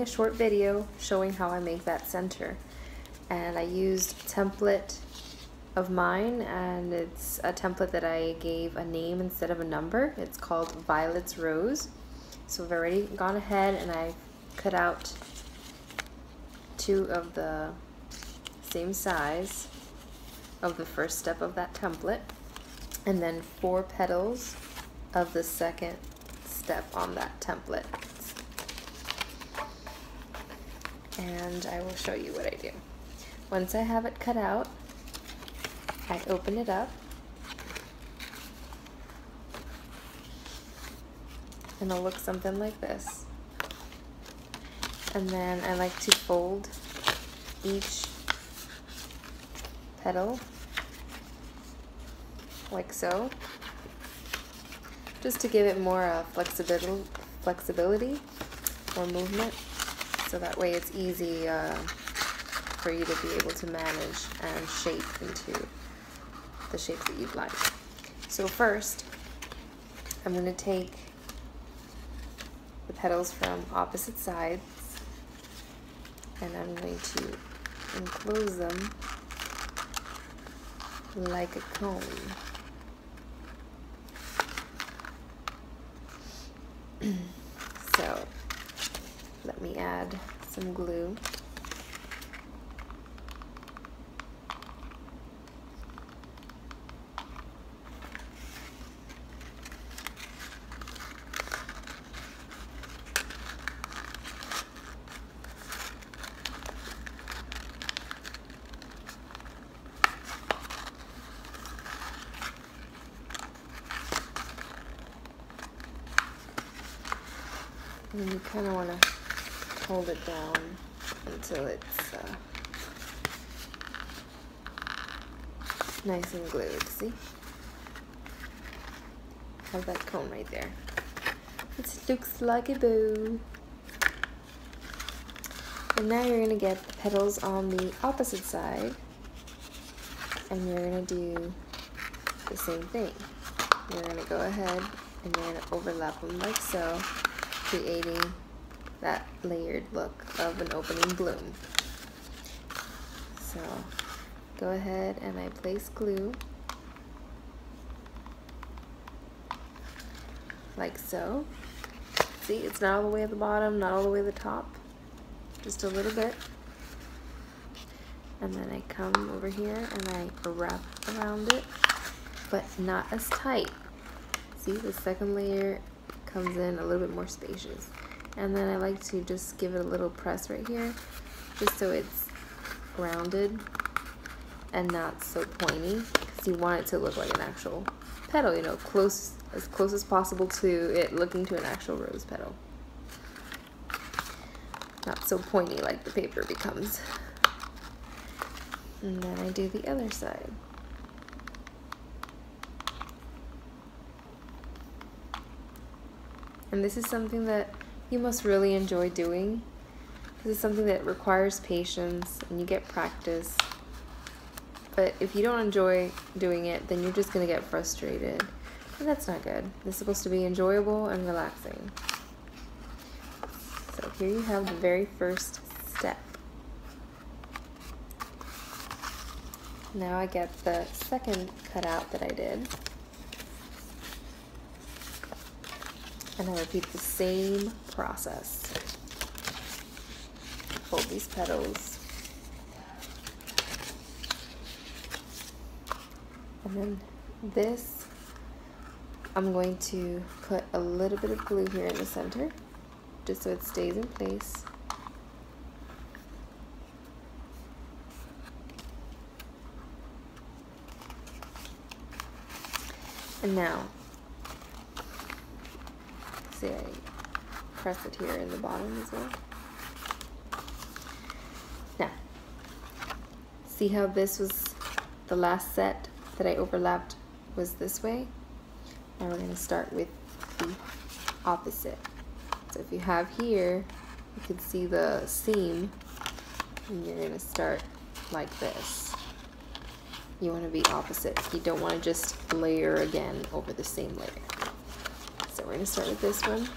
Short video showing how I make that center, and I used a template of mine, and it's a template that I gave a name instead of a number. It's called Violet's Rose. So I've already gone ahead and I've cut out 2 of the same size of the first step of that template, and then 4 petals of the second step on that template. And I will show you what I do. Once I have it cut out, I open it up, and it'll look something like this. And then I like to fold each petal like so, just to give it more flexibility or movement. So that way it's easy for you to be able to manage and shape into the shapes that you'd like. So first, I'm going to take the petals from opposite sides, and I'm going to enclose them like a cone. So let me add some glue. And you kind of want to hold it down until it's nice and glued. See? Have that cone right there. It looks like a bow. And now you're going to get the petals on the opposite side, and you're going to do the same thing. You're going to go ahead and you're going to overlap them like so, creating that layered look of an opening bloom. So go ahead and I place glue like so. See, it's not all the way at the bottom, not all the way at the top, just a little bit. And then I come over here and I wrap around it, but not as tight. See, the second layer comes in a little bit more spacious. And then I like to just give it a little press right here, just so it's rounded and not so pointy, because you want it to look like an actual petal, you know, as close as possible to it looking to an actual rose petal. Not so pointy like the paper becomes. And then I do the other side. And this is something that you must really enjoy doing. This is something that requires patience and you get practice. But if you don't enjoy doing it, then you're just going to get frustrated. And that's not good. This is supposed to be enjoyable and relaxing. So here you have the very first step. Now I get the second cutout that I did. And I repeat the same process. Fold these petals. And then this, I'm going to put a little bit of glue here in the center, just so it stays in place. And now, see, I press it here in the bottom as well. Now, see how this was the last set that I overlapped was this way? And we're going to start with the opposite. So if you have here, you can see the seam, and you're going to start like this. You want to be opposite. You don't want to just layer again over the same layer. So we're going to start with this one.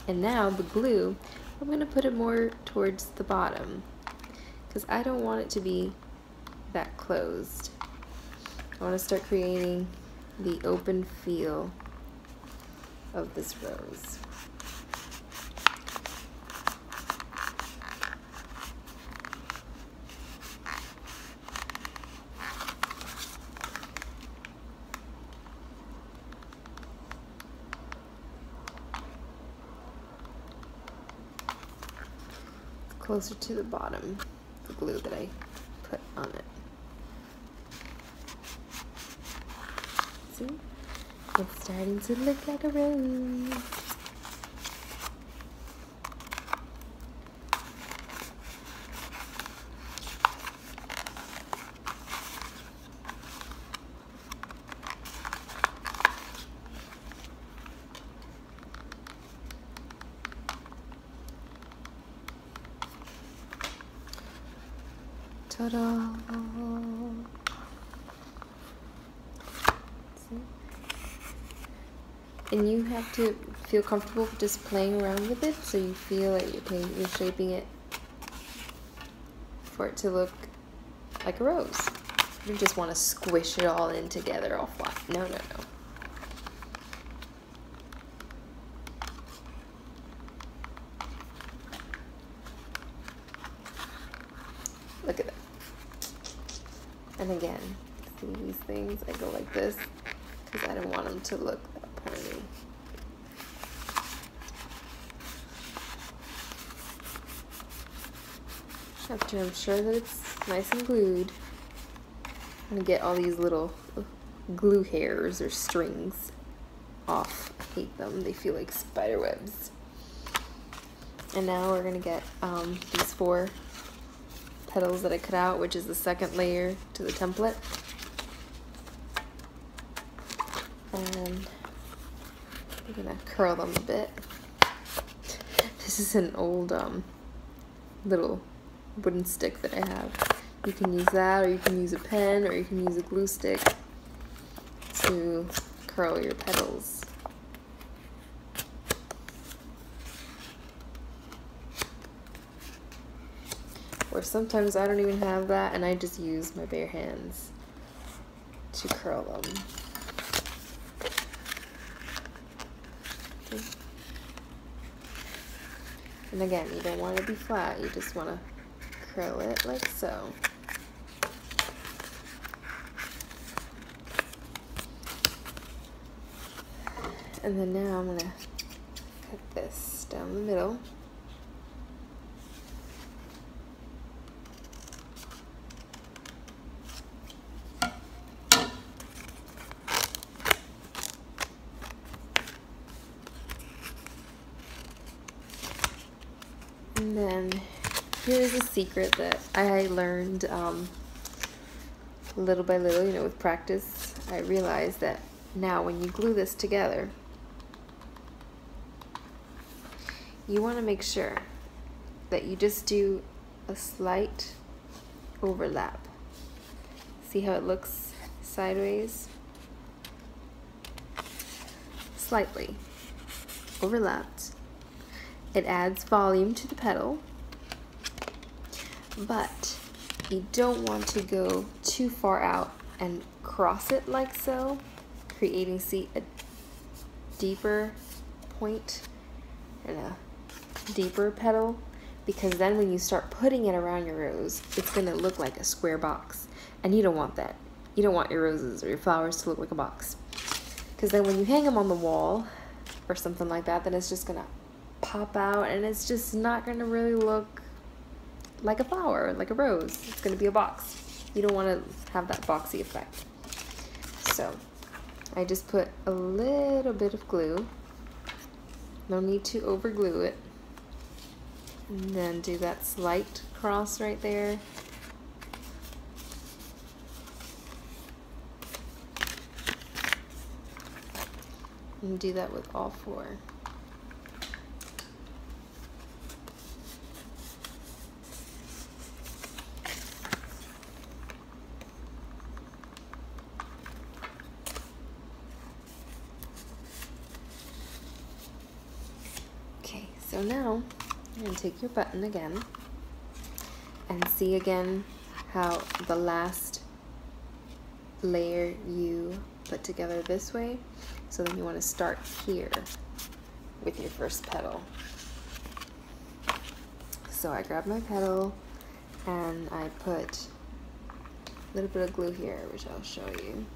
And now the glue, I'm going to put it more towards the bottom because I don't want it to be that closed. I want to start creating the open feel of this rose. Closer to the bottom, the glue that I put on it. See? It's starting to look like a rose. Ta-da! See? And you have to feel comfortable just playing around with it, so you feel like you're shaping it for it to look like a rose. You don't just want to squish it all in together all flat. No, no, no. Look at that. And again, see these things? I go like this because I don't want them to look that pointy. After I'm sure that it's nice and glued, I'm gonna get all these little glue hairs or strings off. I hate them. They feel like spider webs. And now we're gonna get these 4 petals that I cut out, which is the second layer to the template. And I'm gonna curl them a bit. This is an old little wooden stick that I have. You can use that, or you can use a pen, or you can use a glue stick to curl your petals. Or sometimes I don't even have that and I just use my bare hands to curl them. Okay. And again, you don't want it to be flat, you just want to curl it like so. And then now I'm going to cut this down the middle. And then here's a secret that I learned little by little, you know, with practice. I realized that now when you glue this together, you want to make sure that you just do a slight overlap. See how it looks sideways? Slightly overlapped. It adds volume to the petal, but you don't want to go too far out and cross it like so, creating, see, a deeper point and a deeper petal, because then when you start putting it around your rose, it's going to look like a square box, and you don't want that. You don't want your roses or your flowers to look like a box, because then when you hang them on the wall or something like that, then it's just going to pop out and it's just not going to really look like a flower, like a rose. It's going to be a box. You don't want to have that boxy effect. So I just put a little bit of glue. No need to over glue it. And then do that slight cross right there. And do that with all 4. Okay, so now you're going to take your button again and see again how the last layer you put together this way. So then you want to start here with your first petal. So I grabbed my petal and I put a little bit of glue here, which I'll show you.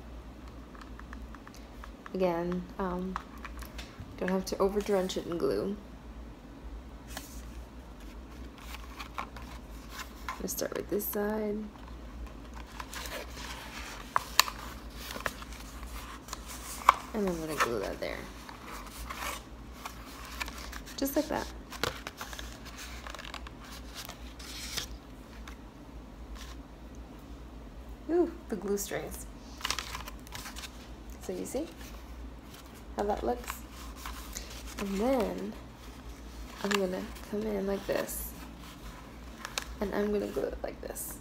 Again, don't have to over drench it in glue. I'm gonna start with this side. And I'm gonna glue that there. Just like that. Ooh, the glue strings. So you see how that looks? And then I'm gonna come in like this. And I'm gonna glue it like this.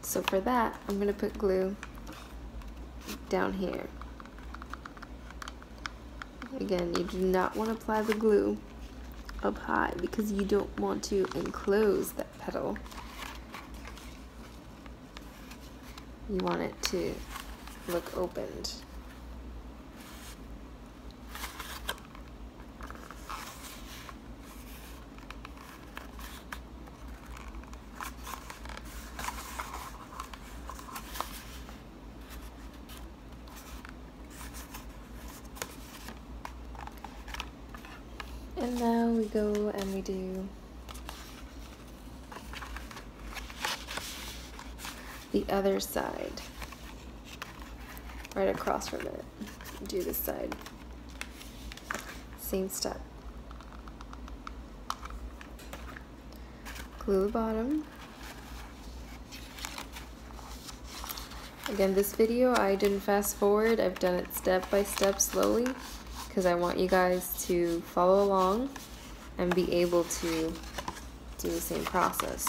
So for that, I'm gonna put glue down here. Again, you do not want to apply the glue up high because you don't want to enclose that petal. You want it to look opened. And now we go and we do the other side, right across from it. Do this side. Same step. Glue the bottom. Again, this video I didn't fast forward. I've done it step by step slowly because I want you guys to follow along and be able to do the same process.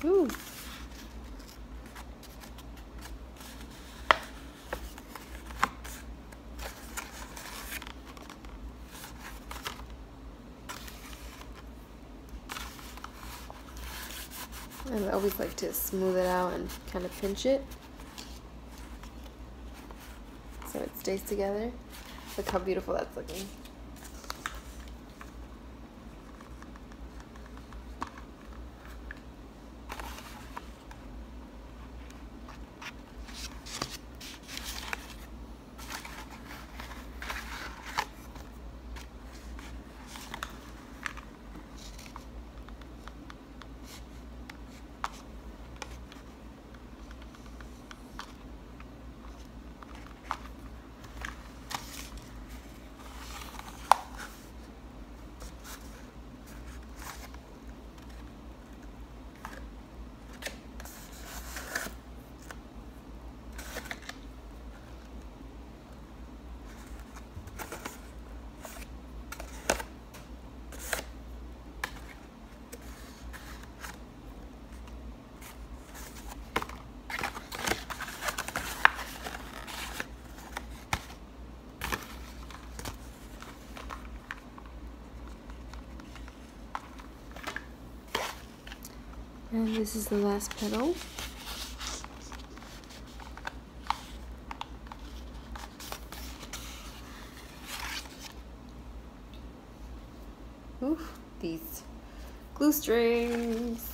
Ooh. I always like to smooth it out and kind of pinch it so it stays together. Look how beautiful that's looking. And this is the last petal. Ooh, these glue strings.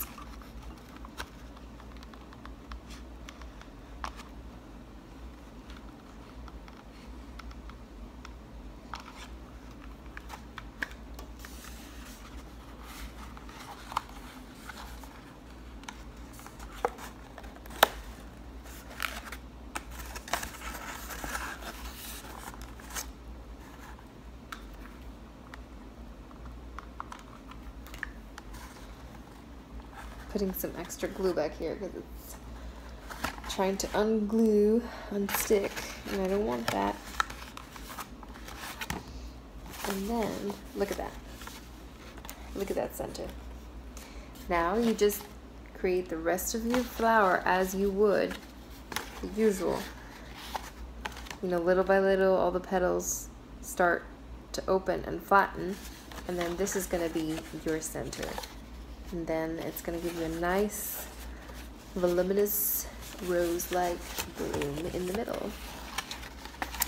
putting some extra glue back here because it's trying to unstick, and I don't want that. And then, look at that. Look at that center. Now you just create the rest of your flower as you would the usual. You know, little by little, all the petals start to open and flatten, and then this is going to be your center. And then it's going to give you a nice, voluminous, rose-like bloom in the middle.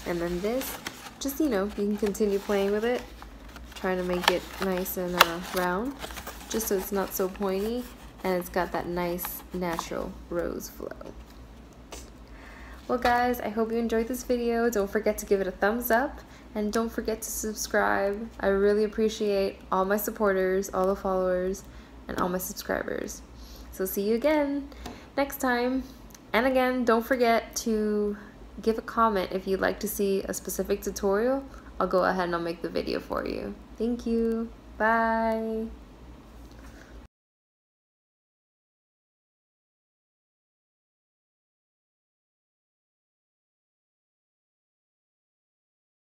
And then this, just, you know, you can continue playing with it, trying to make it nice and round, just so it's not so pointy, and it's got that nice, natural rose flow. Well guys, I hope you enjoyed this video. Don't forget to give it a thumbs up, and don't forget to subscribe. I really appreciate all my supporters, all the followers, and all my subscribers. So see you again next time. And again, don't forget to give a comment if you'd like to see a specific tutorial. I'll go ahead and I'll make the video for you. Thank you. Bye.